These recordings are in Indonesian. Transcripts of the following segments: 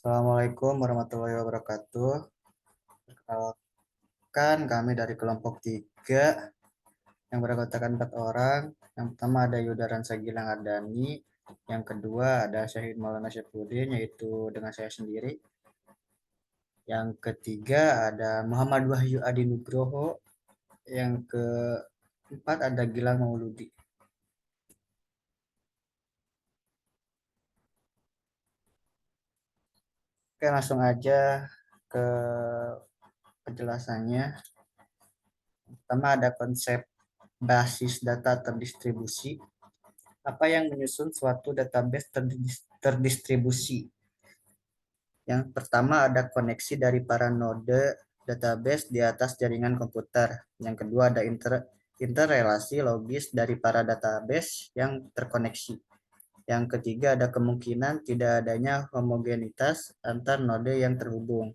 Assalamualaikum warahmatullahi wabarakatuh. Perkenalkan, kami dari kelompok 3 yang beranggotakan 4 orang. Yang pertama ada Yudaran Sagilang Ardani, yang kedua ada Syahid Maulana Syafuddin, yaitu dengan saya sendiri. Yang ketiga ada Muhammad Wahyu Adi Nugroho, yang keempat ada Gilang Mauludi. Oke, langsung aja ke penjelasannya. Pertama ada konsep basis data terdistribusi. Apa yang menyusun suatu database terdistribusi? Yang pertama ada koneksi dari para node database di atas jaringan komputer. Yang kedua ada interrelasi logis dari para database yang terkoneksi. Yang ketiga ada kemungkinan tidak adanya homogenitas antar node yang terhubung.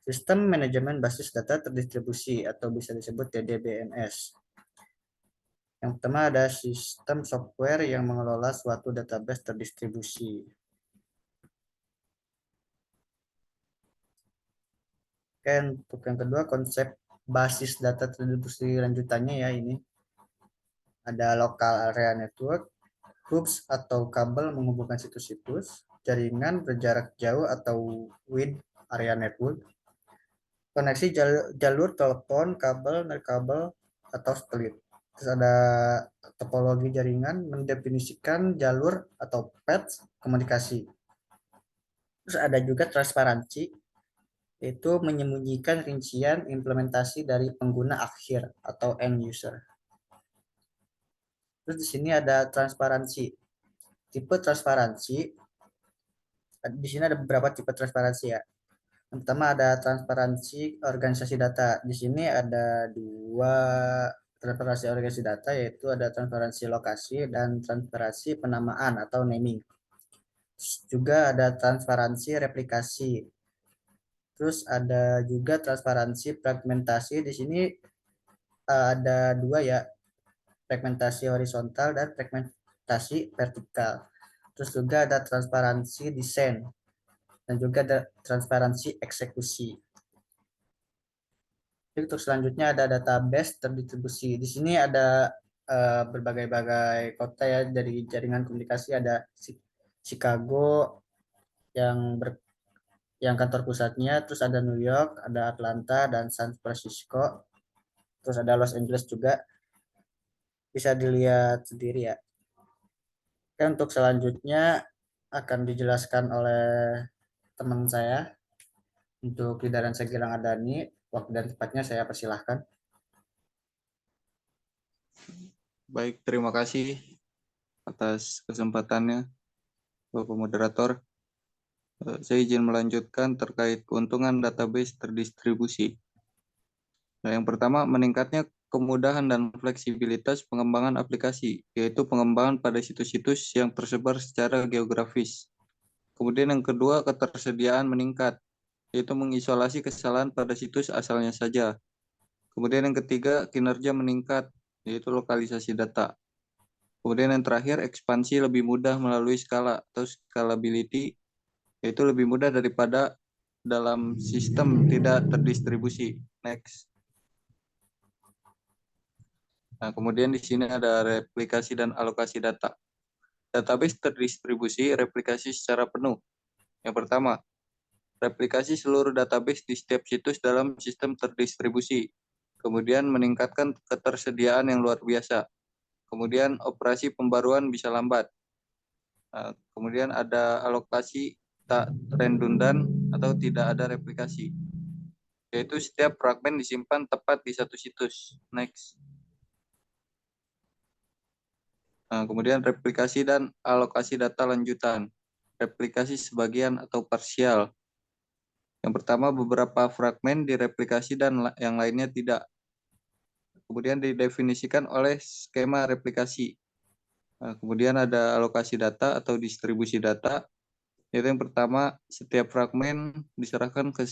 Sistem manajemen basis data terdistribusi atau bisa disebut DBMS. Yang pertama ada sistem software yang mengelola suatu database terdistribusi. Oke, untuk yang kedua konsep basis data terdistribusi lanjutannya ya ini. Ada local area network, hubs atau kabel menghubungkan situs-situs, jaringan berjarak jauh atau WID area network, koneksi jalur telepon, kabel, kabel atau split. Terus ada topologi jaringan mendefinisikan jalur atau path komunikasi. Terus ada juga transparansi, yaitu menyembunyikan rincian implementasi dari pengguna akhir atau end user. Terus di sini ada transparansi. Tipe transparansi, di sini ada beberapa tipe transparansi ya. Yang pertama ada transparansi organisasi data. Di sini ada dua transparansi organisasi data, yaitu ada transparansi lokasi dan transparansi penamaan atau naming. Terus juga ada transparansi replikasi. Terus ada juga transparansi fragmentasi. Di sini ada dua ya, fragmentasi horizontal dan fragmentasi vertikal. Terus juga ada transparansi desain dan juga ada transparansi eksekusi. Jadi untuk selanjutnya ada database terdistribusi. Di sini ada berbagai-bagai kota ya dari jaringan komunikasi. Ada Chicago yang yang kantor pusatnya, terus ada New York, ada Atlanta dan San Francisco, terus ada Los Angeles juga. Bisa dilihat sendiri ya. Dan untuk selanjutnya akan dijelaskan oleh teman saya untuk Lidaran Segilang Adani. Waktu dan tempatnya saya persilahkan. Baik, terima kasih atas kesempatannya, Bapak Moderator. Saya izin melanjutkan terkait keuntungan database terdistribusi. Nah, yang pertama, meningkatnya kemudahan dan fleksibilitas pengembangan aplikasi, yaitu pengembangan pada situs-situs yang tersebar secara geografis. Kemudian yang kedua, ketersediaan meningkat, yaitu mengisolasi kesalahan pada situs asalnya saja. Kemudian yang ketiga, kinerja meningkat, yaitu lokalisasi data. Kemudian yang terakhir, ekspansi lebih mudah melalui skala atau scalability, yaitu lebih mudah daripada dalam sistem tidak terdistribusi. Next. Nah, kemudian di sini ada replikasi dan alokasi data. Database terdistribusi replikasi secara penuh. Yang pertama, replikasi seluruh database di setiap situs dalam sistem terdistribusi. Kemudian meningkatkan ketersediaan yang luar biasa. Kemudian operasi pembaruan bisa lambat. Nah, kemudian ada alokasi tak redundan atau tidak ada replikasi, yaitu setiap fragmen disimpan tepat di satu situs. Next. Nah, kemudian replikasi dan alokasi data lanjutan. Replikasi sebagian atau parsial. Yang pertama, beberapa fragmen direplikasi dan yang lainnya tidak. Kemudian didefinisikan oleh skema replikasi. Nah, kemudian ada alokasi data atau distribusi data. Yaitu yang pertama, setiap fragmen diserahkan ke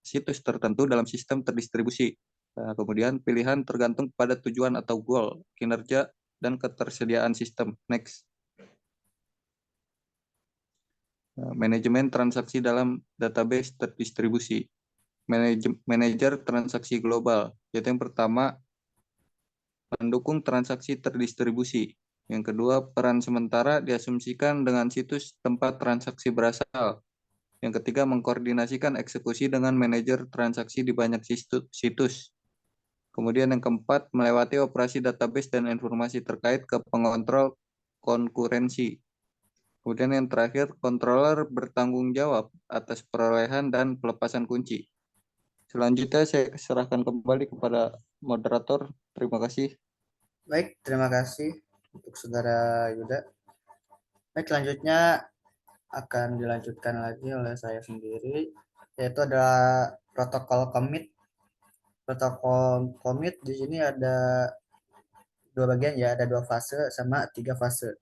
situs tertentu dalam sistem terdistribusi. Nah, kemudian pilihan tergantung pada tujuan atau goal, kinerja, dan ketersediaan sistem. Next. Manajemen transaksi dalam database terdistribusi. Manajer transaksi global, yaitu yang pertama pendukung transaksi terdistribusi. Yang kedua, peran sementara diasumsikan dengan situs tempat transaksi berasal. Yang ketiga, mengkoordinasikan eksekusi dengan manajer transaksi di banyak situs. Kemudian yang keempat, melewati operasi database dan informasi terkait ke pengontrol konkurensi. Kemudian yang terakhir, controller bertanggung jawab atas perolehan dan pelepasan kunci. Selanjutnya saya serahkan kembali kepada moderator. Terima kasih. Baik, terima kasih untuk Saudara Yuda. Baik, selanjutnya akan dilanjutkan lagi oleh saya sendiri, yaitu adalah protokol commit. Protokol commit di sini ada dua bagian ya, ada dua fase sama tiga fase.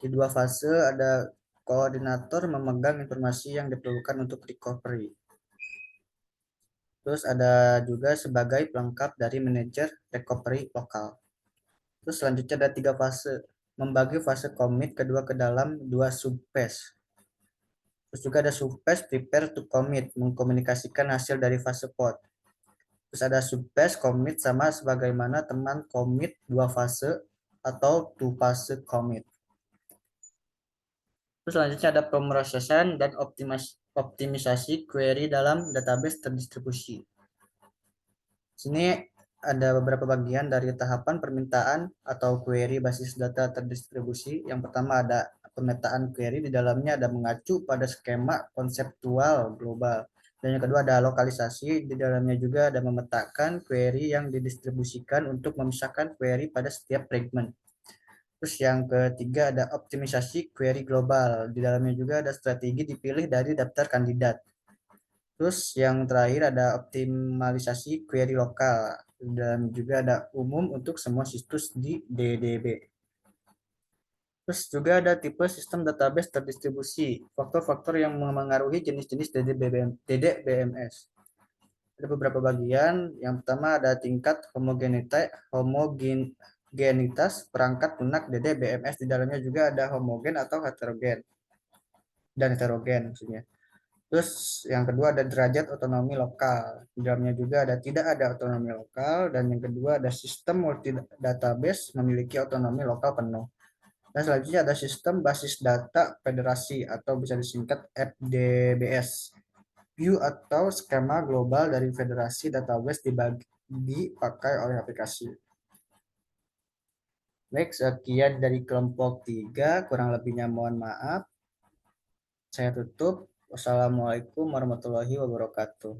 Di dua fase ada koordinator memegang informasi yang diperlukan untuk recovery. Terus ada juga sebagai pelengkap dari manajer recovery lokal. Terus selanjutnya ada tiga fase, membagi fase commit kedua ke dalam dua subphase. Terus juga ada subphase prepare to commit, mengkomunikasikan hasil dari fase pod. Terus ada subphase commit sama sebagaimana teman commit dua fase atau two fase commit. Terus selanjutnya ada pemrosesan dan optimisasi query dalam database terdistribusi. Sini ada beberapa bagian dari tahapan permintaan atau query basis data terdistribusi. Yang pertama ada pemetaan query, di dalamnya ada mengacu pada skema konseptual global. Dan yang kedua ada lokalisasi, di dalamnya juga ada memetakan query yang didistribusikan untuk memisahkan query pada setiap fragment. Terus yang ketiga ada optimisasi query global, di dalamnya juga ada strategi dipilih dari daftar kandidat. Terus yang terakhir ada optimalisasi query lokal, dan juga ada umum untuk semua situs di DDB. Terus juga ada tipe sistem database terdistribusi, faktor-faktor yang memengaruhi jenis-jenis DDBMS. Ada beberapa bagian. Yang pertama ada tingkat homogenitas perangkat lunak DDBMS, di dalamnya juga ada homogen atau heterogen dan heterogen maksudnya. Terus yang kedua ada derajat otonomi lokal. Di dalamnya juga ada tidak ada otonomi lokal, dan yang kedua ada sistem multi database memiliki otonomi lokal penuh. Dan selanjutnya ada sistem basis data federasi atau bisa disingkat FDBS. View atau skema global dari federasi database dipakai oleh aplikasi. Baik, sekian dari kelompok 3, kurang lebihnya mohon maaf. Saya tutup. Wassalamualaikum warahmatullahi wabarakatuh.